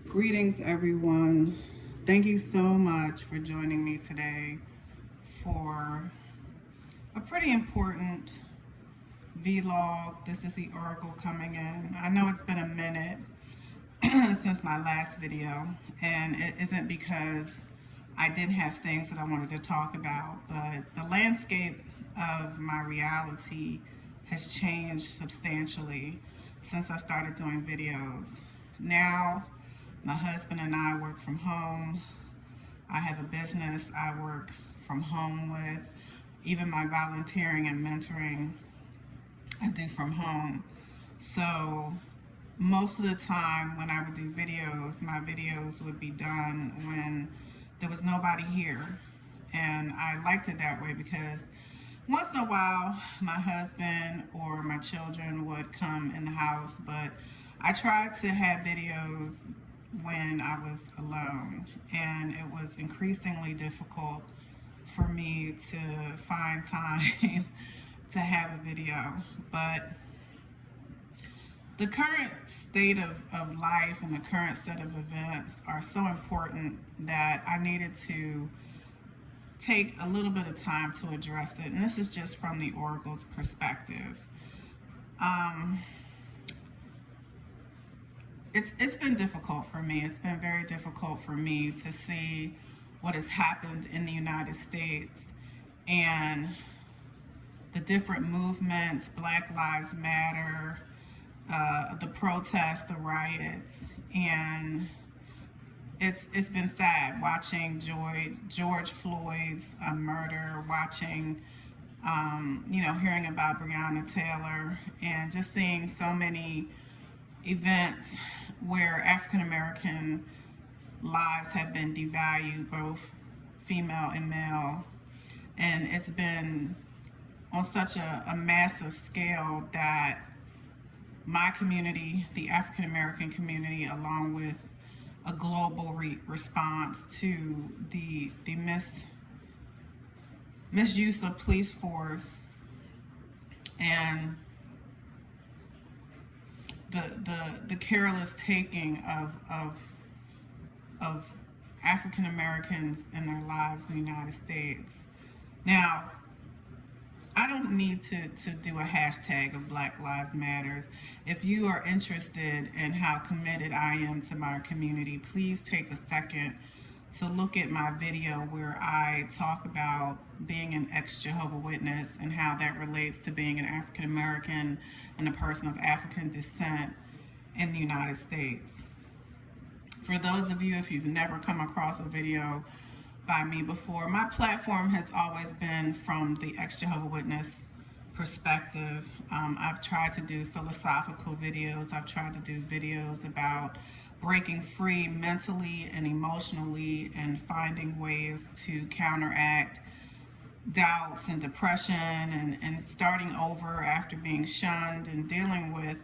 Greetings, everyone. Thank you so much for joining me today for a pretty important vlog. This is the Oracle coming in. I know it's been a minute since my last video, and it isn't because I didn't have things that I wanted to talk about, but the landscape of my reality has changed substantially since I started doing videos. Now, my husband and I work from home. I have a business I work from home with. Even my volunteering and mentoring I do from home. So most of the time when I would do videos, my videos would be done when there was nobody here. And I liked it that way because once in a while my husband or my children would come in the house, but I tried to have videos when I was alone, and it was increasingly difficult for me to find time to have a video. But the current state of life and the current set of events are so important that I needed to take a little bit of time to address it, and this is just from the Oracle's perspective. It's been difficult for me. It's been very difficult for me to see what has happened in the United States and the different movements, Black Lives Matter, the protests, the riots, and it's been sad watching George Floyd's murder, watching, hearing about Breonna Taylor, and just seeing so many events where African American lives have been devalued, both female and male. And it's been on such a massive scale that my community, the African American community, along with a global response to the misuse of police force and the careless taking of African Americans and their lives in the United States. Now, I don't need to do a hashtag of Black Lives Matters. If you are interested in how committed I am to my community, please take a second to look at my video where I talk about being an ex-Jehovah's Witness and how that relates to being an African American and a person of African descent in the United States. For those of you, if you've never come across a video by me before, my platform has always been from the ex-Jehovah's Witness perspective. I've tried to do philosophical videos. I've tried to do videos about breaking free mentally and emotionally and finding ways to counteract doubts and depression and starting over after being shunned and dealing with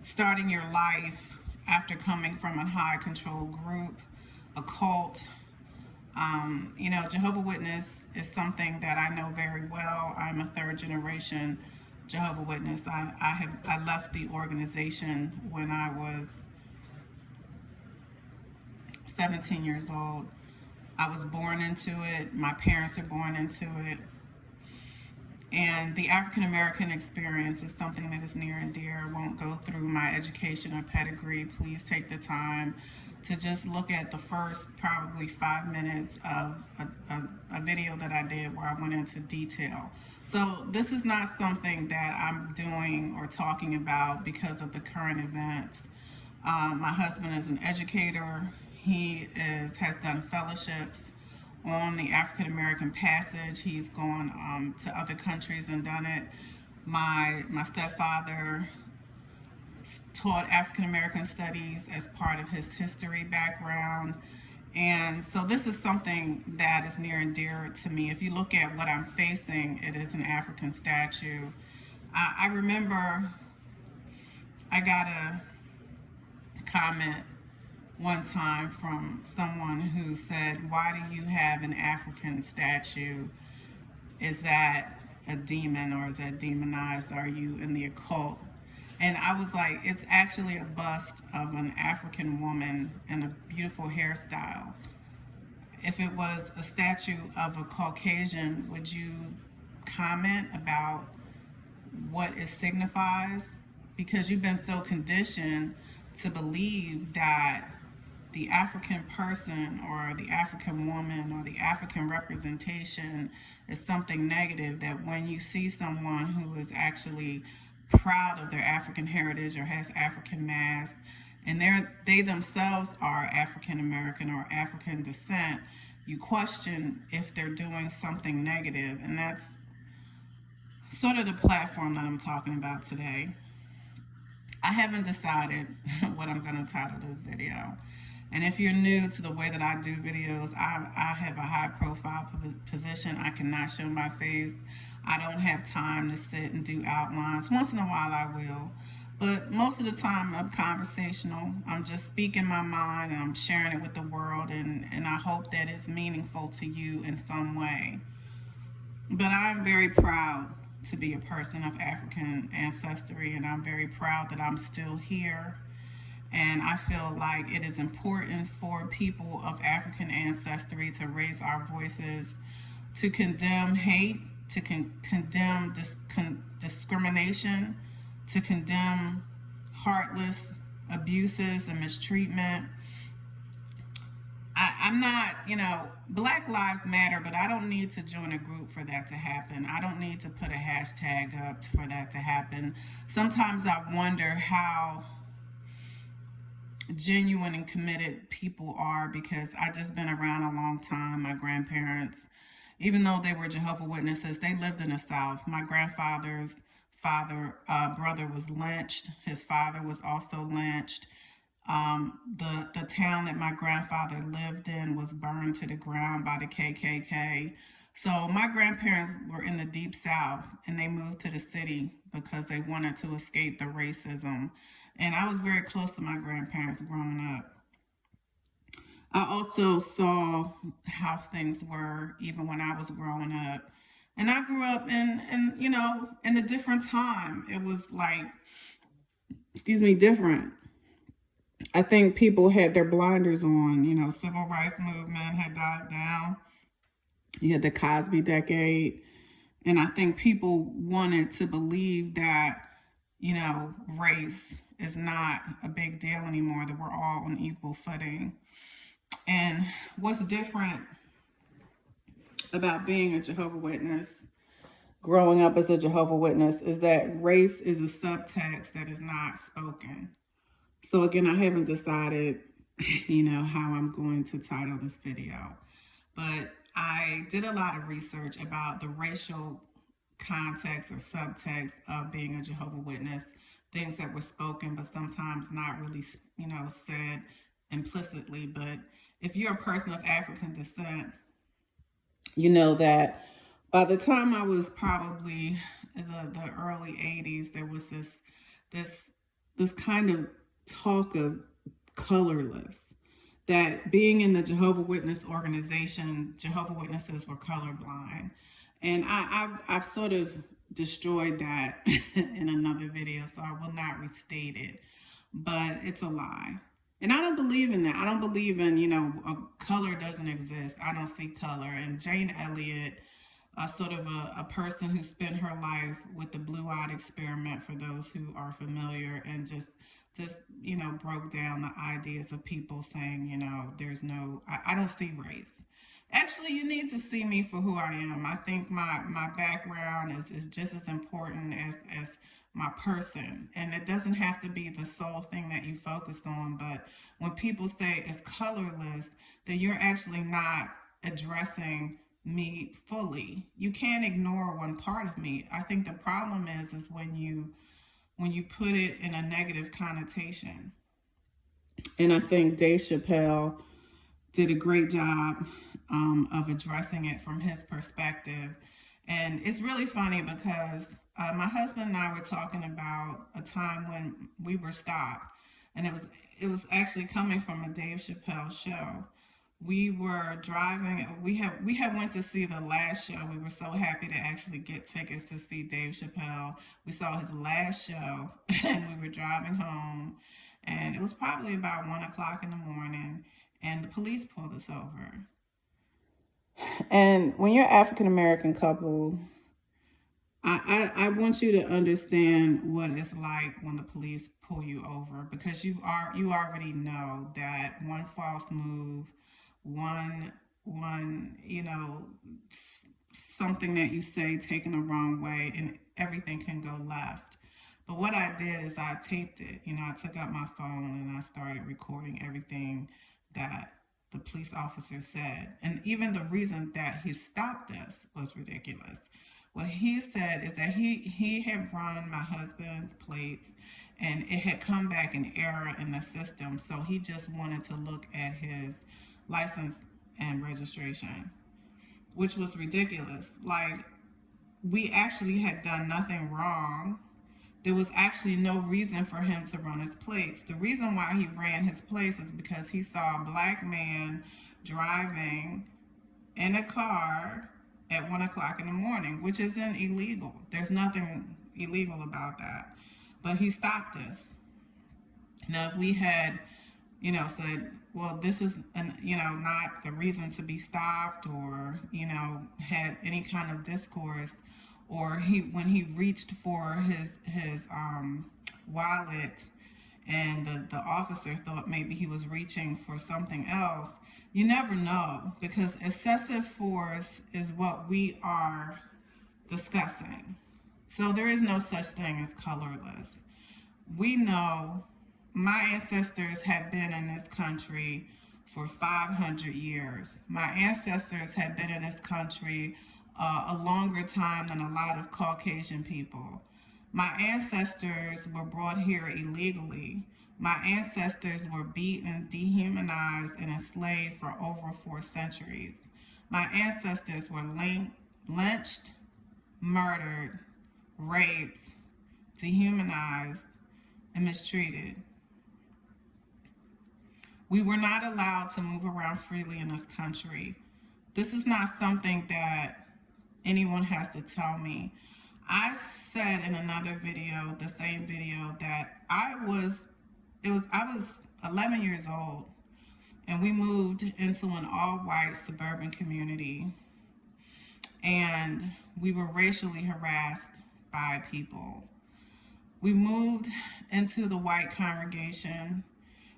starting your life after coming from a high control group, a cult. Jehovah's Witness is something that I know very well. I'm a third generation Jehovah's Witness. I left the organization when I was 17 years old. I was born into it. My parents are born into it. And the African American experience is something that is near and dear. I won't go through my education or pedigree. Please take the time to just look at the first probably 5 minutes of a video that I did where I went into detail. So this is not something that I'm doing or talking about because of the current events. My husband is an educator. He has done fellowships on the African American passage. He's gone to other countries and done it. My stepfather taught African American studies as part of his history background. And so this is something that is near and dear to me. If you look at what I'm facing, it is an African statue. I remember I got a comment one time from someone who said, "Why do you have an African statue? Is that a demon or is that demonized? Are you in the occult?" And I was like, it's actually a bust of an African woman and a beautiful hairstyle. If it was a statue of a Caucasian, would you comment about what it signifies? Because you've been so conditioned to believe that the African person or the African woman or the African representation is something negative, that when you see someone who is actually proud of their African heritage or has African mass, and they themselves are African American or African descent, you question if they're doing something negative. And that's sort of the platform that I'm talking about today. I haven't decided what I'm going to title this video. And if you're new to the way that I do videos, I have a high profile position. I cannot show my face. I don't have time to sit and do outlines. Once in a while I will. But most of the time I'm conversational. I'm just speaking my mind and I'm sharing it with the world. And I hope that it's meaningful to you in some way. But I'm very proud to be a person of African ancestry. And I'm very proud that I'm still here. And I feel like it is important for people of African ancestry to raise our voices, to condemn hate, to condemn discrimination, to condemn heartless abuses and mistreatment. I'm not, Black Lives Matter, but I don't need to join a group for that to happen. I don't need to put a hashtag up for that to happen. Sometimes I wonder how genuine and committed people are, because I just been around a long time. My grandparents, even though they were Jehovah's Witnesses, they lived in the South. My grandfather's brother was lynched. His father was also lynched. The town that my grandfather lived in was burned to the ground by the KKK. So my grandparents were in the deep South, and they moved to the city because they wanted to escape the racism. And I was very close to my grandparents growing up. I also saw how things were even when I was growing up. And I grew up in a different time. It was like, different. I think people had their blinders on. Civil rights movement had died down. You had the Cosby decade. And I think people wanted to believe that, race is not a big deal anymore, that we're all on equal footing. And what's different about being a Jehovah's Witness, growing up as a Jehovah's Witness, is that race is a subtext that is not spoken. So again, I haven't decided, how I'm going to title this video. But I did a lot of research about the racial context or subtext of being a Jehovah's Witness, things that were spoken, but sometimes not really, said implicitly. But if you're a person of African descent, you know that by the time I was probably in the early 80s, there was this kind of talk of colorless, that being in the Jehovah's Witness organization, Jehovah's Witnesses were colorblind. And I've sort of destroyed that in another video, so I will not restate it. But it's a lie. And I don't believe in that. I don't believe in, a color doesn't exist. I don't see color. And Jane Elliott, sort of a person who spent her life with the blue-eyed experiment, for those who are familiar, and just broke down the ideas of people saying, there's no, I don't see race. Actually, you need to see me for who I am. I think my background is just as important as my person. And it doesn't have to be the sole thing that you focus on. But when people say it's colorless, then you're actually not addressing me fully. You can't ignore one part of me. I think the problem is when you put it in a negative connotation. And I think Dave Chappelle did a great job of addressing it from his perspective. And it's really funny because my husband and I were talking about a time when we were stopped. And it was actually coming from a Dave Chappelle show. We were driving. We had went to see the last show. We were so happy to actually get tickets to see Dave Chappelle. We saw his last show, and we were driving home, and it was probably about 1 o'clock in the morning, and the police pulled us over. And when you're an African American couple, I want you to understand what it's like when the police pull you over, because you already know that one false move, one something that you say taken the wrong way, and everything can go left. But what I did is I taped it. I took out my phone and I started recording everything that the police officer said. And even the reason that he stopped us was ridiculous. What he said is that he had run my husband's plates and it had come back an error in the system. So he just wanted to look at his license and registration, which was ridiculous. Like, we actually had done nothing wrong. There was actually no reason for him to run his plates. The reason why he ran his plates is because he saw a black man driving in a car at 1 o'clock in the morning, which isn't illegal. There's nothing illegal about that. But he stopped us. Now, if we had, said, well, this is, not the reason to be stopped, or, had any kind of discourse, or when he reached for his wallet and the officer thought maybe he was reaching for something else, you never know, because excessive force is what we are discussing. So there is no such thing as colorless. We know my ancestors have been in this country for 500 years. My ancestors have been in this country a longer time than a lot of Caucasian people. My ancestors were brought here illegally. My ancestors were beaten, dehumanized, and enslaved for over 4 centuries. My ancestors were lynched, murdered, raped, dehumanized, and mistreated. We were not allowed to move around freely in this country. This is not something that anyone has to tell me. I said in another video, the same video, that I was 11 years old, and we moved into an all-white suburban community, and we were racially harassed by people. We moved into the white congregation,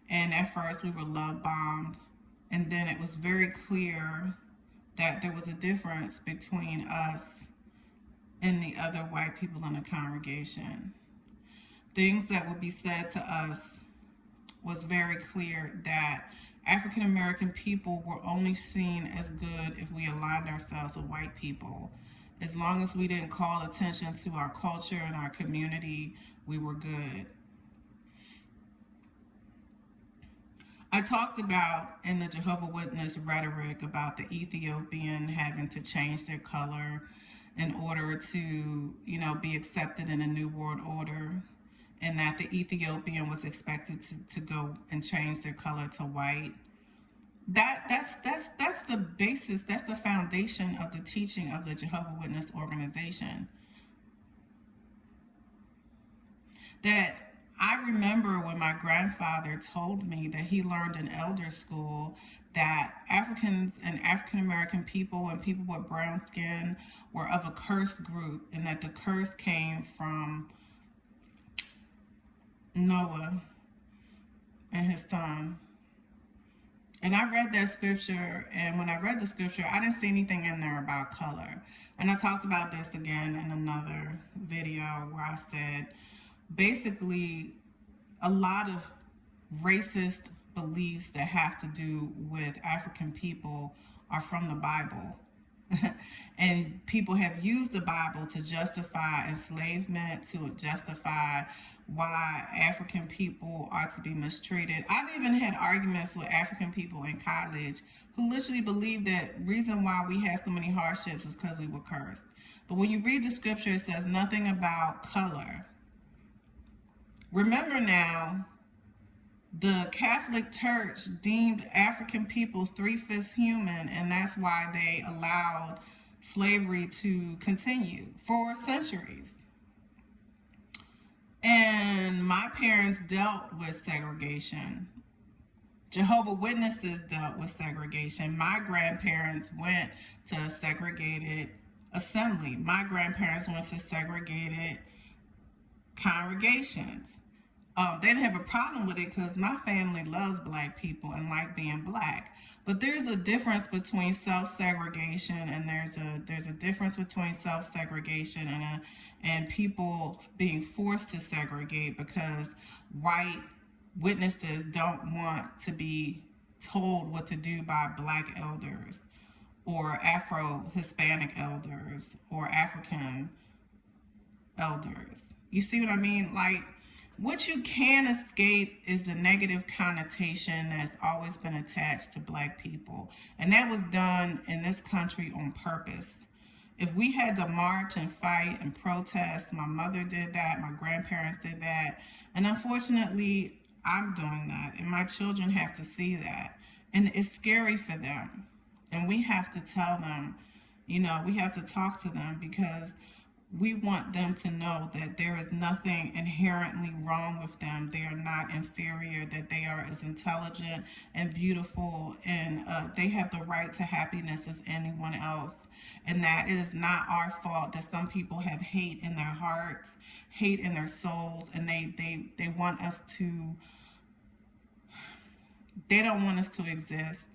and at first we were love bombed, and then it was very clear that there was a difference between us and the other white people in the congregation. Things that would be said to us was very clear that African American people were only seen as good if we aligned ourselves with white people. As long as we didn't call attention to our culture and our community, we were good. I talked about in the Jehovah's Witness rhetoric about the Ethiopian having to change their color in order to, be accepted in a new world order, and that the Ethiopian was expected to go and change their color to white. That's the basis, that's the foundation of the teaching of the Jehovah's Witness organization. That I remember when my grandfather told me that he learned in elder school that Africans and African American people and people with brown skin were of a cursed group, and that the curse came from Noah and his son. And I read that scripture, and when I read the scripture, I didn't see anything in there about color. And I talked about this again in another video where I said, basically, a lot of racist beliefs that have to do with African people are from the Bible. And people have used the Bible to justify enslavement, to justify why African people are to be mistreated. I've even had arguments with African people in college who literally believe that reason why we had so many hardships is because we were cursed. But when you read the scripture, it says nothing about color. Remember now, The Catholic Church deemed African people 3/5 human, and that's why they allowed slavery to continue for centuries. And my parents dealt with segregation. Jehovah's Witnesses dealt with segregation. My grandparents went to segregated assembly. My grandparents went to segregated congregations. They didn't have a problem with it because my family loves black people and like being black. But there's a difference between self-segregation, and there's a difference between self-segregation and people being forced to segregate because white witnesses don't want to be told what to do by black elders or Afro-Hispanic elders or African elders. You see what I mean? Like, what you can't escape is the negative connotation that's always been attached to black people. And that was done in this country on purpose. If we had to march and fight and protest, my mother did that, my grandparents did that, and unfortunately, I'm doing that, and my children have to see that. And it's scary for them. And we have to tell them, we have to talk to them because we want them to know that there is nothing inherently wrong with them. They are not inferior, that they are as intelligent and beautiful, and they have the right to happiness as anyone else. And that it is not our fault that some people have hate in their hearts, hate in their souls, and they want us to, they don't want us to exist.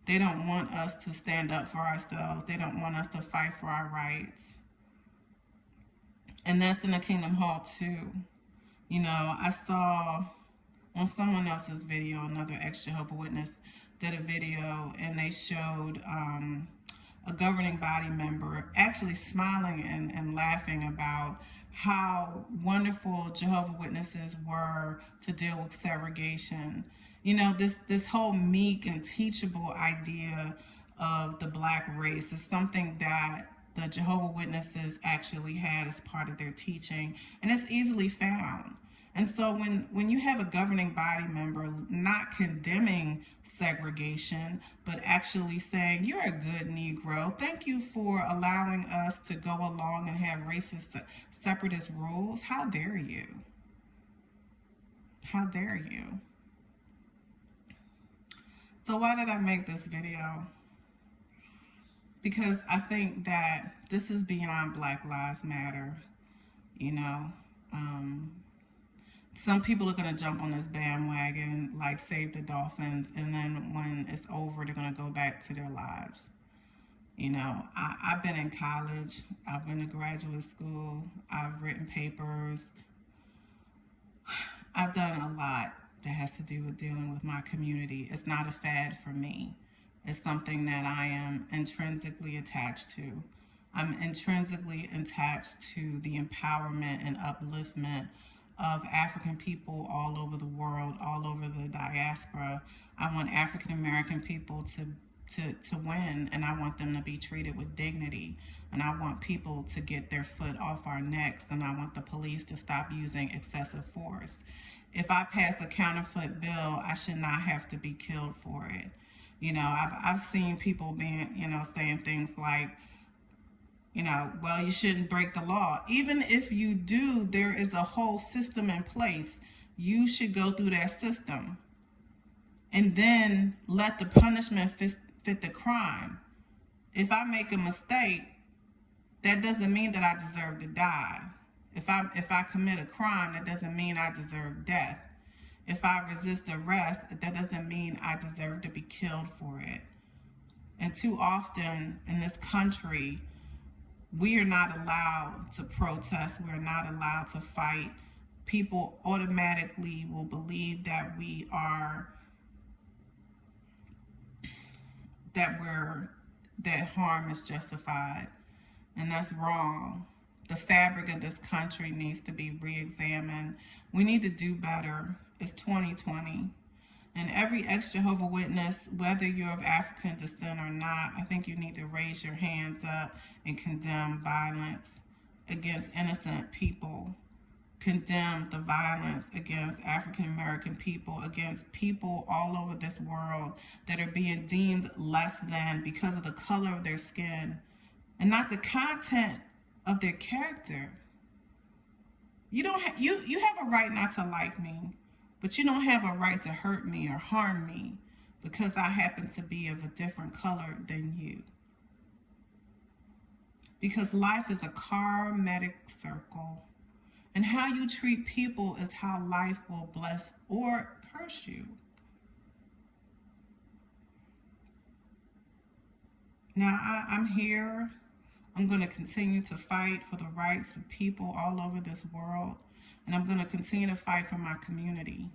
They don't want us to stand up for ourselves. They don't want us to fight for our rights. And that's in the Kingdom Hall too. I saw on someone else's video, another ex-Jehovah's Witness did a video, and they showed a governing body member actually smiling and laughing about how wonderful Jehovah's Witnesses were to deal with segregation. This whole meek and teachable idea of the black race is something that the Jehovah's Witnesses actually had as part of their teaching, and it's easily found. And so when you have a governing body member not condemning segregation, but actually saying, you're a good Negro, thank you for allowing us to go along and have racist, separatist rules, how dare you? How dare you? So why did I make this video? Because I think that this is beyond Black Lives Matter. Some people are going to jump on this bandwagon, like Save the Dolphins, and then when it's over, they're going to go back to their lives. I've been in college, I've been to graduate school, I've written papers, I've done a lot that has to do with dealing with my community. It's not a fad for me. It's something that I am intrinsically attached to. I'm intrinsically attached to the empowerment and upliftment of African people all over the world, all over the diaspora. I want African American people to win, and I want them to be treated with dignity. And I want people to get their foot off our necks, and I want the police to stop using excessive force. If I pass a counterfeit bill, I should not have to be killed for it. I've seen people being, saying things like, well, you shouldn't break the law. Even if you do, there is a whole system in place. You should go through that system and then let the punishment fit the crime. If I make a mistake, that doesn't mean that I deserve to die. If I commit a crime, that doesn't mean I deserve death. If I resist arrest, that doesn't mean I deserve to be killed for it. And too often in this country, we are not allowed to protest. We're not allowed to fight. People automatically will believe that that harm is justified. And that's wrong. The fabric of this country needs to be re-examined. We need to do better. It's 2020. And every ex-Jehovah's Witness, whether you're of African descent or not, I think you need to raise your hands up and condemn violence against innocent people. condemn the violence against African American people, against people all over this world that are being deemed less than because of the color of their skin and not the content of their character. You don't you have a right not to like me, but you don't have a right to hurt me or harm me because I happen to be of a different color than you. Because life is a karmic circle. And how you treat people is how life will bless or curse you. Now, I'm here. I'm going to continue to fight for the rights of people all over this world. And I'm going to continue to fight for my community.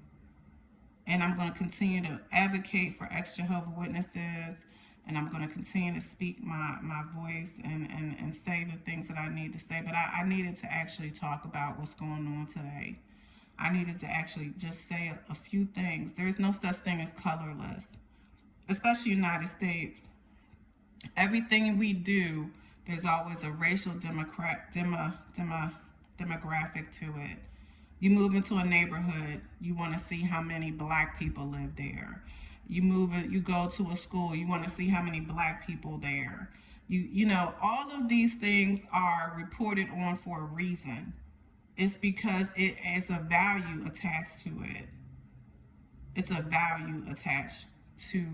And I'm going to continue to advocate for ex-Jehovah's Witnesses. And I'm going to continue to speak my voice and say the things that I need to say. But I needed to actually talk about what's going on today. I needed to actually just say a few things. There is no such thing as colorless, especially United States. Everything we do, there's always a racial demographic to it. You move into a neighborhood, you want to see how many black people live there. You go to a school, you want to see how many black people there. You know, all of these things are reported on for a reason. It's because it is a value attached to it. It's a value attached to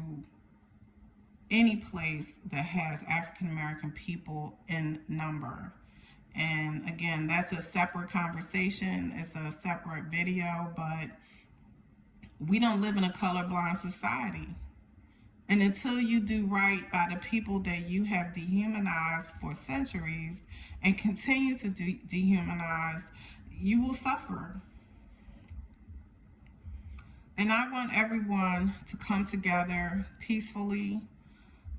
any place that has African American people in number. And again, that's a separate conversation. It's a separate video, but we don't live in a colorblind society. And until you do right by the people that you have dehumanized for centuries and continue to dehumanize, you will suffer. And I want everyone to come together peacefully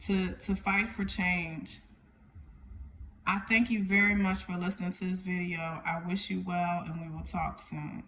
to fight for change. I thank you very much for listening to this video. I wish you well, and we will talk soon.